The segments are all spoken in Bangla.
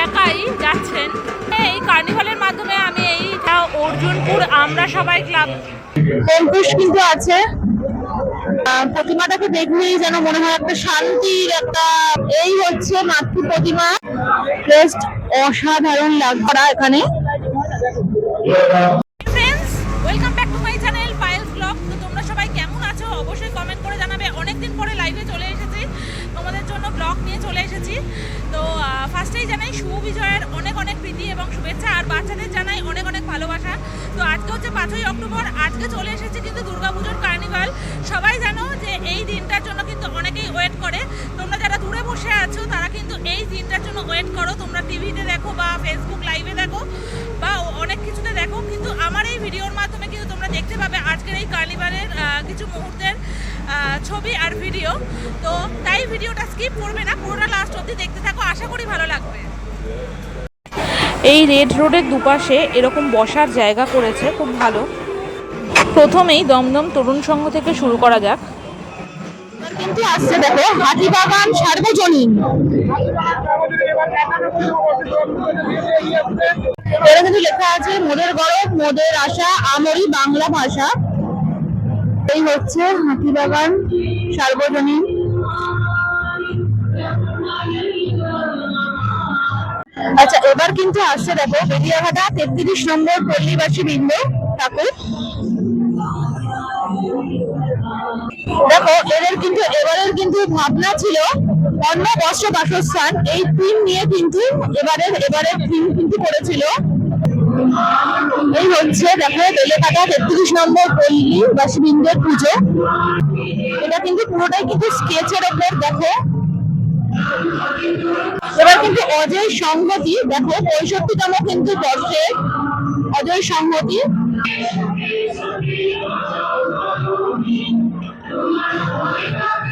একাই যাচ্ছেন। এই কার্নিভালের মাধ্যমে আমি এই অর্জুনপুর আমরা সবাই ক্লাব অঙ্কুশ কিন্তু আছে। প্রতিমাটাকে দেখলেই যেন মনে হয় একটা শান্তির একটা, এই হচ্ছে মাতৃ প্রতিমা। জাস্ট অসাধারণ লাগছে এখানে। Friends, welcome back to my channel Payel's blog. তো তোমরা সবাই কেমন আছো অবশ্যই কমেন্ট করে জানাবে। অনেকদিন পরে লাইভে চলে এসেছি, তোমাদের জন্য ব্লগ নিয়ে চলে এসেছি। তো ফার্স্টেই জানাই শুভ বিজয়ের অনেক অনেক প্রীতি এবং শুভেচ্ছা, আর বাচ্চাদের জানাই অনেক অনেক ভালোবাসা। তো আজকে হচ্ছে 5ই অক্টোবর, আজকে চলে এসেছে কিন্তু দুর্গাপুজোর কার্নিভাল। সবাই জানো যে এই দিনটার জন্য কিন্তু অনেকেই ওয়েট করে। তোমরা যারা দূরে বসে আছো তারা কিন্তু এই দিনটার জন্য ওয়েট করো। তোমরা টিভিতে দেখো বা ফেসবুক লাইভে দেখো বা অনেক কিছুতে দেখো, কিন্তু আমার এই ভিডিওর মাধ্যমে কিন্তু তোমরা দেখতে পাবে আজকের এই কার্নিভালের কিছু মুহূর্তের ছবি আর ভিডিও। তো তাই ভিডিওটা স্কিপ করবে না, পুরোটা লাস্ট অবধি দেখতে থাকো, আশা করি ভালো লাগবে। এই রেড রোডের দুপাশে এরকম বসার জায়গা করেছে, খুব ভালো। প্রথমেই দমদম তরুণ সংঘ থেকে শুরু করা যাক। কিন্তু আসছে দেখো হাতিবাগান সার্বজনীন। এরা কিন্তু লেখা আছে মোদের গরব মোদের আশা আমরি বাংলা ভাষা। এই হচ্ছে হাতিবাগান সার্বজনীন। আচ্ছা, এবার কিন্তু আসছে দেখো বেরিয়াঘাটা 33 নম্বর পল্লীবাসী বৃন্দ ঠাকুর। দেখো এদের কিন্তু এবারের কিন্তু ভাবনা ছিল অন্ন বস্ত্র বাসস্থান, এই থিম নিয়ে কিন্তু এবারের থিম কিন্তু করেছিল। এই হচ্ছে দেখো বেলেঘাটা 33 নম্বর পল্লীবাসী বৃন্দের পুজো। এটা কিন্তু পুরোটাই কিন্তু স্কেচের ওপর। দেখো এবার কিন্তু অজয় সংহতি, দেখো 65তম কিন্তু বর্ষের অজয় সংহতি।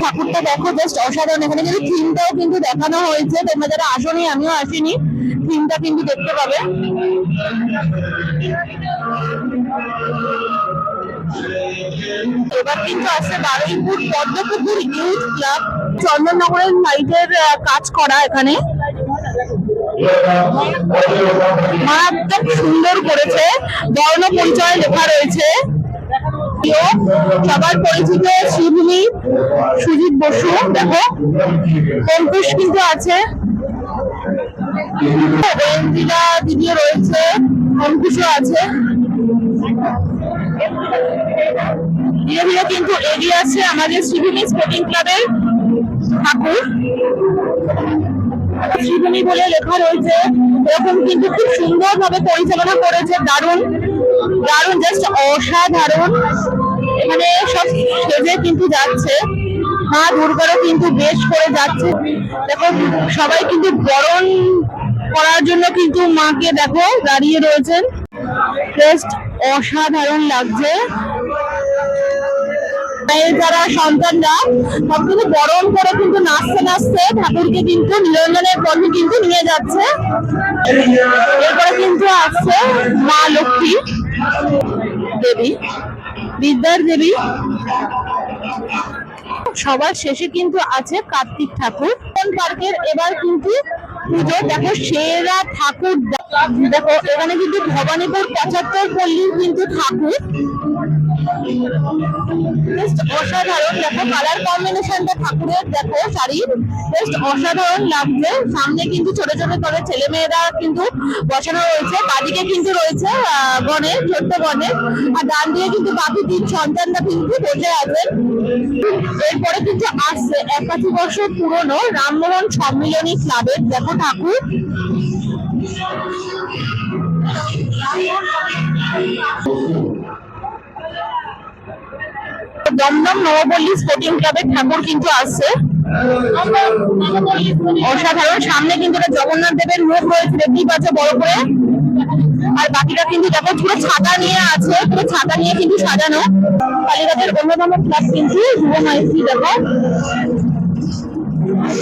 ঠাকুরটা দেখো জাস্ট অসাধারণ। এখানে কিন্তু থিমটাও কিন্তু দেখানো হয়েছে, তোমরা যারা আসোনি, আমিও আসিনি, থিমটা কিন্তু দেখতে পাবে। এবার কিন্তু আছে বারুইপুর পদ্মপুকুর ইউথ ক্লাব, চন্দননগরের লাইটের কাজ করা। এখানে মারাত্মক সুন্দর করেছে, বর্ণ পরিচয় লেখা রয়েছে। সবার পরিচিত শ্রীভূমি সুজিত বসু, দেখো অঙ্কুশ কিন্তু আছে, দিদিও রয়েছে, অঙ্কুশও আছে। ধীরে ধীরে কিন্তু এগিয়ে আসছে আমাদের শ্রীভূমি স্পোর্টিং ক্লাবের ঠাকুর। শ্রীভূমি বলে লেখা রয়েছে, এরকম কিন্তু খুব সুন্দর ভাবে পরিচালনা করেছে। দারুণ দারুণ, জাস্ট অসাধারণ। এখানে সব সেজে কিন্তু যাচ্ছে, মা দুর্গারও কিন্তু বেশ করে যাচ্ছে। দেখো সবাই কিন্তু বরণ করার জন্য কিন্তু মাকে দেখো দাঁড়িয়ে রয়েছেন, জাস্ট অসাধারণ লাগছে। যারা সন্তানরা সব কিন্তু বরণ করে কিন্তু নাচতে নাচতে ঠাকুরকে কিন্তু নিরঞ্জনের পথে কিন্তু নিয়ে যাচ্ছে। এরপরে কিন্তু আসছে মা লক্ষ্মী দেবী, বিদ্যার দেবী। সবার শেষে কিন্তু আছে কার্তিক ঠাকুর। পার্কের এবার কিন্তু পুজো, দেখো সেরা ঠাকুর। দেখো এখানে কিন্তু ভবানীপুর 75 পল্লীর কিন্তু ঠাকুর, অসাধারণ। দেখো কালার কম্বিনেশনটা ঠাকুরের, দেখো শাড়ির বেস্ট অসাধারণ লাগছে। সামনে কিন্তু ছোট ছোট করে ছেলে মেয়েরা কিন্তু বসানো রয়েছে, বাদিকে কিন্তু রয়েছে গণেশ, ছোট্ট গণেশ, আর ডান দিয়ে কিন্তু বাকি 3 সন্তানরা কিন্তু বসে আছেন। এরপরে কিন্তু আসছে 81 বছর পুরনো রামমোহন সম্মিলনী ক্লাবের দেখো ঠাকুর। দমদম নবপল্লী স্পোর্টিং ক্লাবের ঠাকুর কিন্তু আসছে, অসাধারণ। সামনে কিন্তু জগন্নাথ দেবের মুখ রয়েছে, দেখতেই পাচ্ছ বড় করে। আর বাকিটা কিন্তু দেখো পুরো ছাতা নিয়ে আছে, পুরো ছাতা নিয়ে কিন্তু সাজানো। কালীঘাটের অন্যতম ক্লাব কিন্তু যুব মৈত্রী, দেখো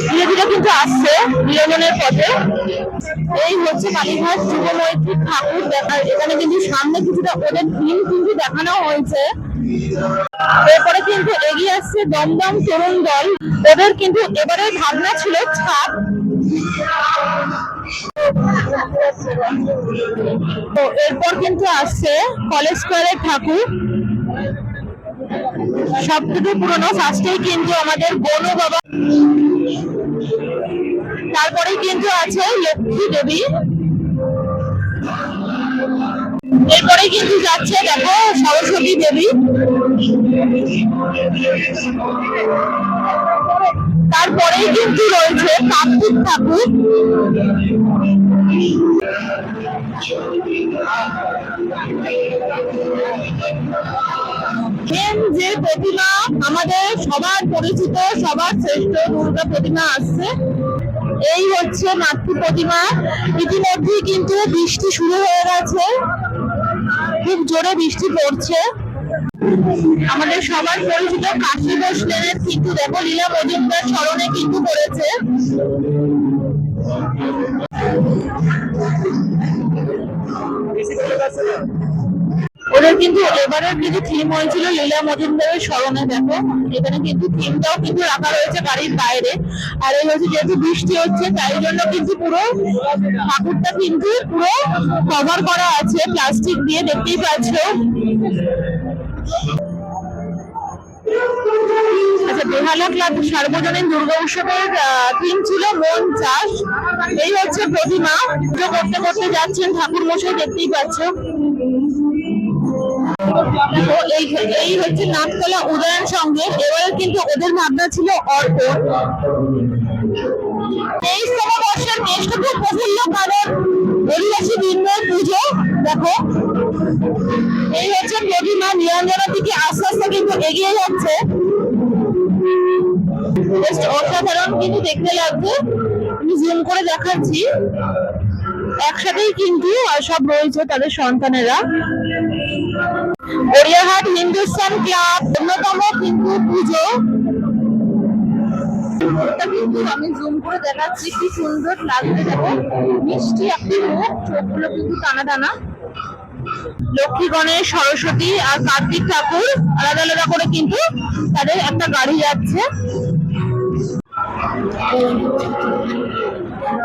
ধীরে ধীরে কিন্তু আসছে নিরঞ্জনের পথে। এই হচ্ছে কালীঘাট যুব মৈত্রী ঠাকুর দেখা। এখানে কিন্তু সামনে কিছুটা ওদের থিম কিন্তু দেখানো হয়েছে। এরপরে কিন্তু এগিয়ে আসছে দমদম তরুণ দল। ওদের কিন্তু এবারে ভাবনা ছিল ছাপ, তো এরপর কিন্তু আসছে কলেজ স্কোয়ারের ঠাকুর, সব থেকে পুরনো। ফার্স্টেই কিন্তু আমাদের গনু বাবা, তারপরে কিন্তু আছে লক্ষ্মী দেবী, এরপরে কিন্তু যাচ্ছে দেখো সরস্বতী দেবী, তারপরেই কিন্তু রয়েছে কার্তিক ঠাকুর, যে প্রতিমা আমাদের সবার পরিচিত, সবার শ্রেষ্ঠ দুর্গা প্রতিমা আসছে, এই হচ্ছে মাতৃ প্রতিমা। ইতিমধ্যেই কিন্তু বৃষ্টি শুরু হয়ে গেছে, খুব জোরে বৃষ্টি পড়ছে। আমাদের সবার পরিচিত কাশী ঘোষ লেনের কিন্তু দেখো লীলা মজুমদার স্মরণে কিন্তু করেছে। ওদের কিন্তু এবারের কিন্তু থিম হয়েছিল লীলা মজুমদারের স্মরণে। দেখো এখানে কিন্তু থিমটাও কিন্তু রাখা রয়েছে গাড়ির বাইরে। আর এই হচ্ছে যেহেতু বৃষ্টি হচ্ছে তাই জন্য কিন্তু পুরো ঠাকুরটা কিন্তু পুরো কভার করা আছে প্লাস্টিক দিয়ে, দেখতেই পাচ্ছ। আচ্ছা, বেহালা ক্লাব সার্বজনীন দুর্গা উৎসবের থিম ছিল মন চাষ। এই হচ্ছে প্রতিমা, পুজো করতে করতে যাচ্ছেন ঠাকুর মশাই, দেখতেই পাচ্ছ। এই হচ্ছে নাটকলা উদয়ন সঙ্গে, এবারে কিন্তু ওদের ভাবনা ছিল অর্পণ। 23তম বর্ষের কেষ্টপুর প্রফুল্ল কারণ অধিবাসী বৃন্দের পুজো। দেখো এই হচ্ছে প্রতিমা, নিরঞ্জনের দিকে আস্তে আস্তে কিন্তু এগিয়ে যাচ্ছে, অসাধারণ কিন্তু দেখতে লাগছে। আমি জুম করে দেখাচ্ছি, একসাথেই কিন্তু সব রয়েছে তাদের সন্তানেরা। গড়িয়াহাট হিন্দুস্তান ক্লাব অন্যতম কিন্তু পুজো, কিন্তু আমি জুম করে দেখাচ্ছি কি সুন্দর লাগছে। দেখো মিষ্টি একটি মুখ, চোখগুলো কিন্তু টানা টানা। লক্ষ্মী গণেশ সরস্বতী আর কার্তিক ঠাকুর আলাদা আলাদা করে কিন্তু তাদের একটা গাড়ি যাচ্ছে।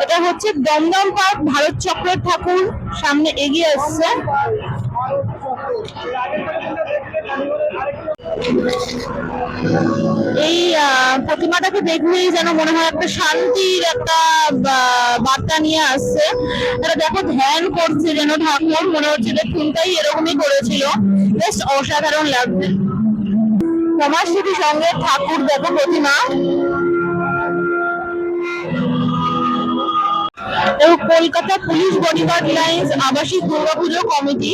এটা হচ্ছে দমদম পার্ক, ভারত চক্রের ঠাকুর সামনে এগিয়ে আসছে। এই প্রতিমাটাকে দেখলেই যেন মনে হয় একটা শান্তির একটা বার্তা নিয়ে আসছে। এটা দেখো ধ্যান করছে যেন ঠাকুর, মনে হচ্ছে যে থিমটাই এরকমই করেছিল, বেশ অসাধারণ লাগছে। সমাজসেবী সঙ্গে ঠাকুর দেখো প্রতিমা, এবং কলকাতা পুলিশ বডিগার্ড লাইন্স আবাসিক দুর্গাপুজো কমিটি।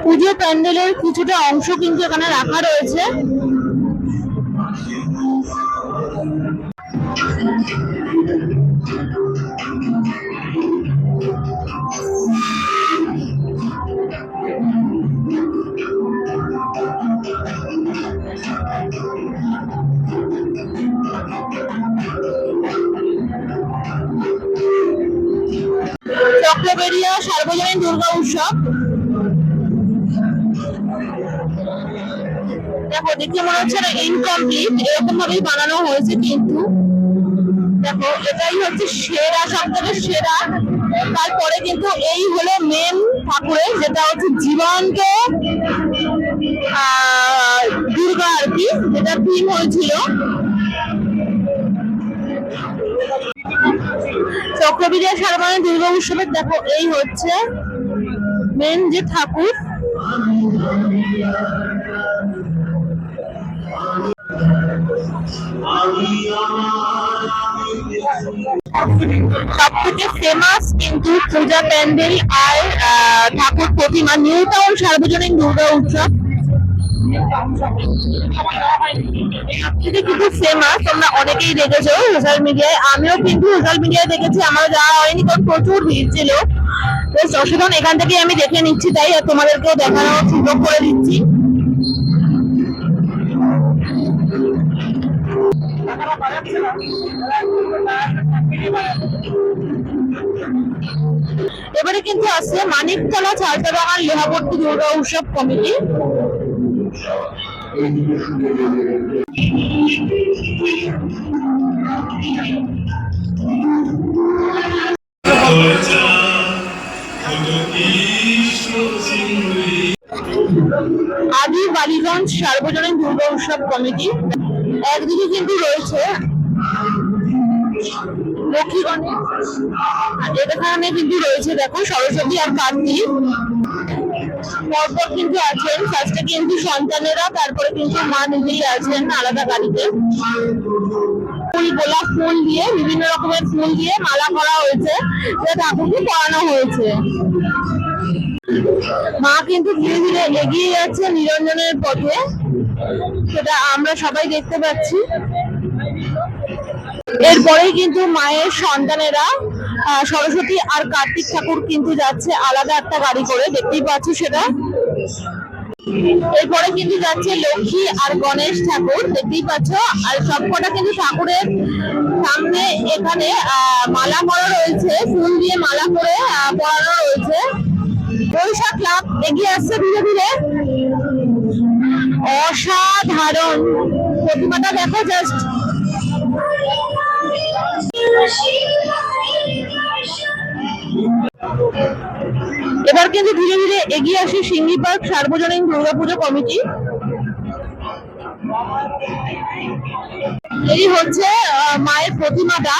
পুজো প্যান্ডেলের কিছুটা অংশ কিন্তু এখানে রাখা রয়েছে। চক্রবেড়িয়া সার্বজনীন দুর্গা উৎসব, দেখো দেখে মনে হচ্ছে না ইনকমপ্লিট, এরকম ভাবেই বানানো হয়েছে, কিন্তু দেখো এটাই হচ্ছে সেরা, সব থেকে সেরা। তারপরে কিন্তু এই হলো মেন ঠাকুরের, যেটা হচ্ছে জীবন্ত দুর্গা আর কি, যেটা থিম হয়েছিল। চক্রবিজয় সার্বজনীন দুর্গা উৎসবের দেখো এই হচ্ছে মেন যে ঠাকুর। সব থেকে ফেমাস কিন্তু পূজা প্যান্ডেল আর ঠাকুর প্রতিমা নিউ টাউন সার্বজনীন দুর্গা উৎসব কিন্তু ফেমাস, তোমরা অনেকেই দেখেছো সোশ্যাল মিডিয়ায়, আমিও কিন্তু সোশ্যাল মিডিয়ায় দেখেছি, আমার যাওয়া হয়নি কারণ প্রচুর ভিড় ছিল। বেশ অসাধারণ, এখান থেকে আমি দেখে নিচ্ছি, তাই তোমাদেরকেও দেখানোর সুযোগ করে দিচ্ছি। এবারে কিন্তু আছে মানিকতলা চালতাবাগান লোহাভর্তি দুর্গা উৎসব কমিটি। আদি বালিগঞ্জ সার্বজনীন দুর্গা উৎসব কমিটি। একদিকে কিন্তু রয়েছে লক্ষ্মী গণেশ, আর এখানে কিন্তু রয়েছে দেখো সরস্বতী আর কার্তিক। পরপর কিন্তু আছেন, ফার্স্টে কিন্তু সন্তানেরা, তারপরে কিন্তু মা নিজেই আছেন আলাদা গাড়িতে। ফুল, গোলাপ ফুল দিয়ে, বিভিন্ন রকমের ফুল দিয়ে মালা করা হয়েছে, ঠাকুরকে পরানো হয়েছে। মা কিন্তু ধীরে ধীরে এগিয়ে যাচ্ছে নিরঞ্জনের পথে, সেটা আমরা সবাই দেখতে পাচ্ছি। এরপরেই কিন্তু মায়ের সন্তানেরা সরস্বতী আর কার্তিক ঠাকুর কিন্তু যাচ্ছে আলাদা একটা গাড়ি করে, দেখতেই পাচ্ছ সেটা। এরপরে কিন্তু যাচ্ছে লক্ষ্মী আর গণেশ ঠাকুর, দেখতেই পাচ্ছ। আর সবকটা কিন্তু ঠাকুরের সামনে এখানে মালা করা রয়েছে, ফুল দিয়ে মালা করে পরানো রয়েছে। বৈশাখ ক্লাব এগিয়ে আসছে ধীরে ধীরে। অসাধারণ প্রতিমাটা দেখো জাস্ট। এবার কিন্তু ধীরে ধীরে এগিয়ে আসে সিঙ্গি পার্ক সার্বজনীন দুর্গাপুজো কমিটি। এই হচ্ছে মায়ের প্রতিমাটা।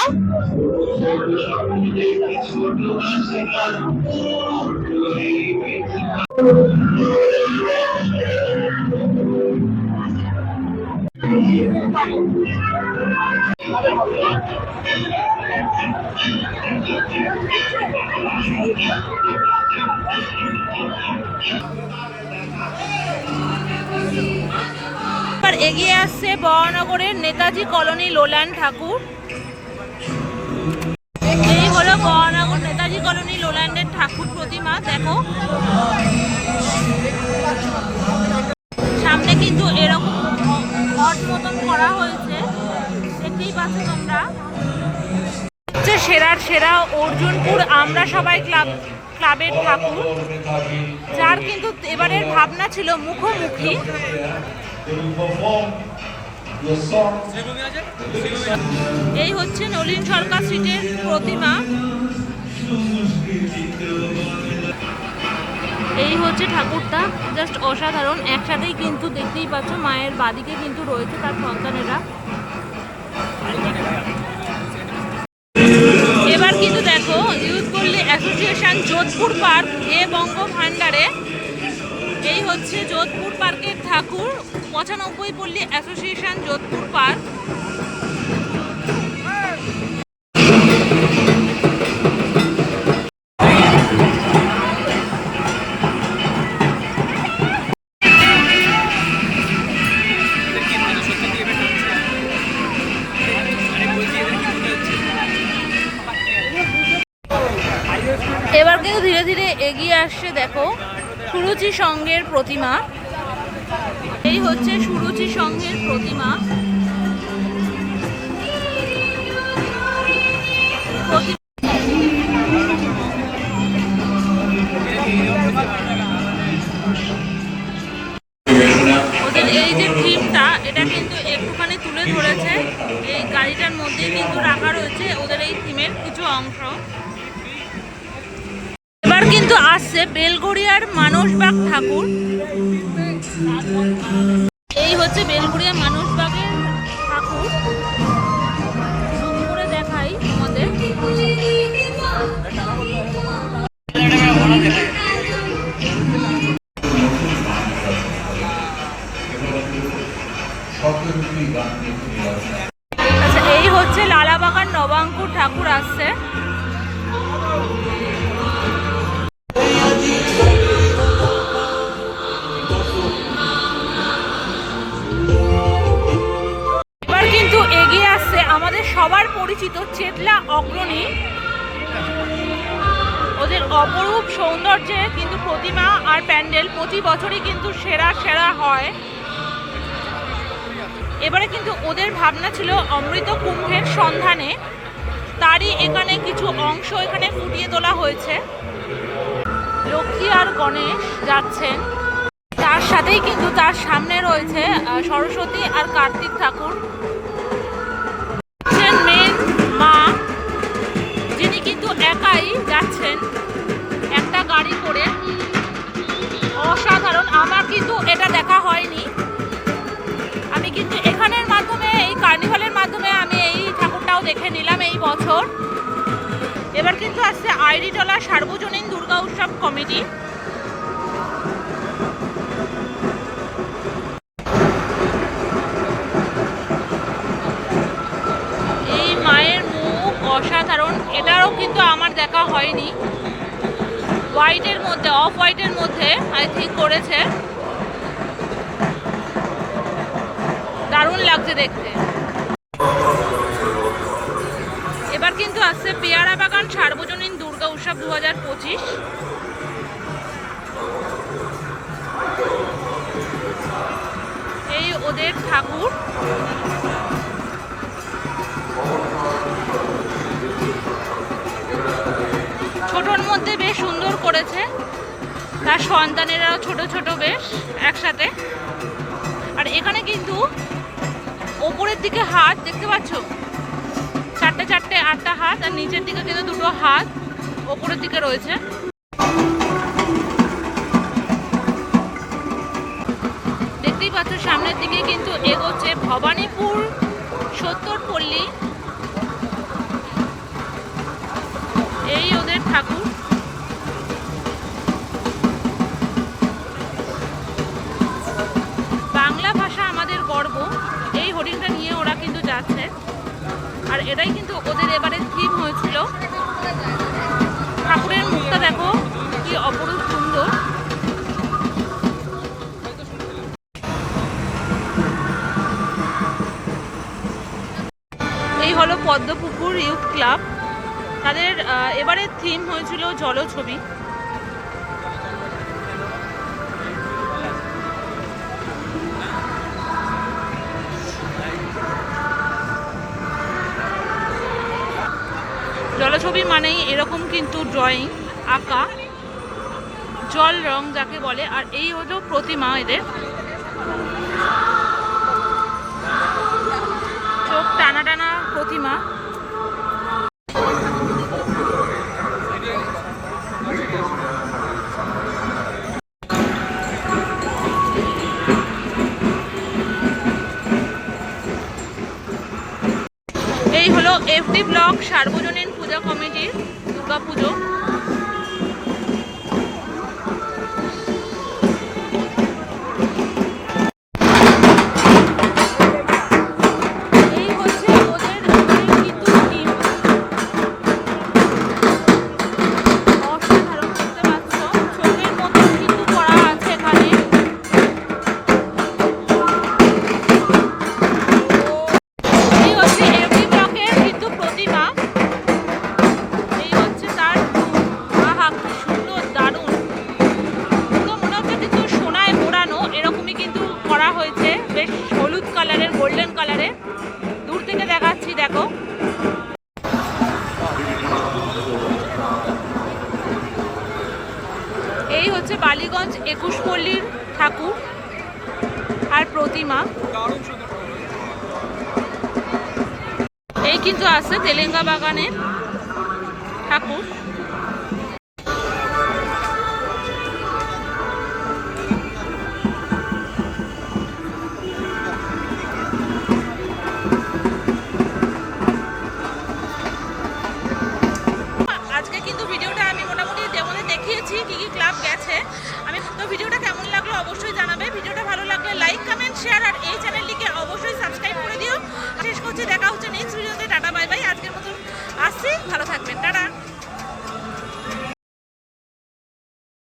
এগিয়ে আসছে বড়নগরের নেতাজি কলোনি লোল্যান্ড ঠাকুর। এই হলো বড়নগর নেতাজি কলোনি লোল্যান্ডের ঠাকুর প্রতিমা। দেখো সামনে কিন্তু এরকম হট মতন করা হয়েছে, দেখতেই পাচ্ছ তোমরা। সেরার সেরা অর্জুনপুর আমরা সবাই ক্লাবের ঠাকুর, যার কিন্তু এবারের ভাবনা ছিল মুখোমুখি। এই হচ্ছে নলিন সরকার স্ট্রিটের প্রতিমা। এই হচ্ছে ঠাকুরটা, জাস্ট অসাধারণ। একসাথেই কিন্তু দেখতেই পাচ্ছ, মায়ের বাদিকে কিন্তু রয়েছে তার সন্তানেরা। এবার কিন্তু দেখো ইউথ পল্লী অ্যাসোসিয়েশন যোধপুর পার্ক এ বঙ্গ ভান্ডারে। এই হচ্ছে যোধপুর পার্কের ঠাকুর, 95 পল্লী অ্যাসোসিয়েশন যোধপুর পার্ক। এবার কিন্তু ধীরে ধীরে এগিয়ে আসছে দেখো সুরুচি সংঘের প্রতিমা। এই হচ্ছে সুরুচি সংঘের প্রতিমা। ওদের এই যে থিমটা, এটা কিন্তু একটুখানি তুলে ধরেছে, এই গাড়িটার মধ্যেই কিন্তু রাখা রয়েছে ওদের এই থিমের কিছু অংশ। এবার কিন্তু আসছে বেলঘড়িয়ার মানসবাগ ঠাকুর। এই হচ্ছে বেলঘড়িয়া মানসবাগের ঠাকুর, জুম করে দেখাই তোমাদের। আচ্ছা, এই হচ্ছে লালাবাগান নবাঙ্কুর ঠাকুর আসছে। আমাদের সবার পরিচিত চেতলা অগ্রণী, ওদের অপরূপ সৌন্দর্যে কিন্তু প্রতিমা আর প্যান্ডেল প্রতি বছরই কিন্তু সেরা সেরা হয়। এবারে কিন্তু ওদের ভাবনা ছিল অমৃত কুম্ভের সন্ধানে, তারই এখানে কিছু অংশ এখানে ফুটিয়ে তোলা হয়েছে। লক্ষ্মী আর গণেশ যাচ্ছেন, তার সাথেই কিন্তু তার সামনে রয়েছে সরস্বতী আর কার্তিক ঠাকুর। মেন মা, যিনি কিন্তু একাই যাচ্ছেন একটা গাড়ি করে, অসাধারণ। আমার কিন্তু এটা দেখা হয়নি, আমি কিন্তু এখানের মাধ্যমে, এই কার্নিভালের মাধ্যমে আমি এই ঠাকুরটাও দেখে নিলাম এই বছর। এবার কিন্তু আসছে আইরিটোলা সার্বজনীন দুর্গা উৎসব কমিটি। এই মায়ের মুখ অসাধারণ, এটারও কিন্তু আমার দেখা হয়নি। হোয়াইটের মধ্যে, অফ হোয়াইটের মধ্যে আই থিঙ্ক করেছে, দারুণ লাগছে দেখতে। এবার কিন্তু আসছে পেয়ারা বাগান সার্বজনীন দুর্গা উৎসব 2025। এই ওদের ঠাকুর। ছোটর মধ্যে বেশ সুন্দর করেছে, তার সন্তানেরাও ছোট ছোট বেশ একসাথে। আর এখানে কিন্তু ওপরের দিকে হাত দেখতে পাচ্ছ, চারটে চারটে 8টা হাত, আর নিচের দিকে কিন্তু 2টো হাত ওপরের দিকে রয়েছে। দেখতেই পাচ্ছ সামনের দিকে কিন্তু এগোচ্ছে ভবানীপুর 70 পল্লী। এই ওদের ঠাকুর। বাংলা ভাষা আমাদের গর্ব, এই হোর্ডিংটা নিয়ে ওরা কিন্তু যাচ্ছে। আর এটাই কিন্তু ওদের এবারে থিম হয়েছিল। ঠাকুরের মুখটা দেখো কি অপরূপ সুন্দর। এই হলো পদ্মপুকুর ইউথ ক্লাব, তাদের এবারের থিম হয়েছিল জলছবি। জলছবি মানেই এরকম কিন্তু ড্রয়িং, আঁকা, জল রং যাকে বলে। আর এই হলো প্রতিমা এদের, চোখ টানা টানা প্রতিমা। এই হলো এফডি ব্লক সার্বজনীন পূজা কমিটির দুর্গা পুজো। এই হচ্ছে ওদের কিন্তু টিম, অসাধারণ দেখতে পাচ্ছ, চোখের মতো কিন্তু করা আছে এখানে। এই হচ্ছে এফডি ব্লকের কিন্তু প্রতিমা। এই হচ্ছে তার, আহা কি সুন্দর, দারুণ। পুরো মনে হচ্ছে কিন্তু সোনায় মোড়ানো, এরকমই কিন্তু করা হয়েছে, বেশ হলুদ কালারের, গোল্ডেন কালারের। দূর থেকে দেখাচ্ছি দেখো। এই হচ্ছে বালিগঞ্জ 21 পল্লীর ঠাকুর আর প্রতিমা। এই কিন্তু আছে তেলেঙ্গা বাগানের ঠাকুর। আজকে কিন্তু ভিডিওটা আমি মোটামুটি যেমন দেখিয়েছি কি কি ক্লাব গেছে। আমি তো ভিডিওটা কেমন লাগলো অবশ্যই জানাবে। ভিডিওটা ভালো লাগলে লাইক, কমেন্ট, শেয়ার আর এই চ্যানেলটিকে অবশ্যই সাবস্ক্রাইব করে দিও। শেষ করছি, দেখা হচ্ছে নেক্সট ভিডিওতে।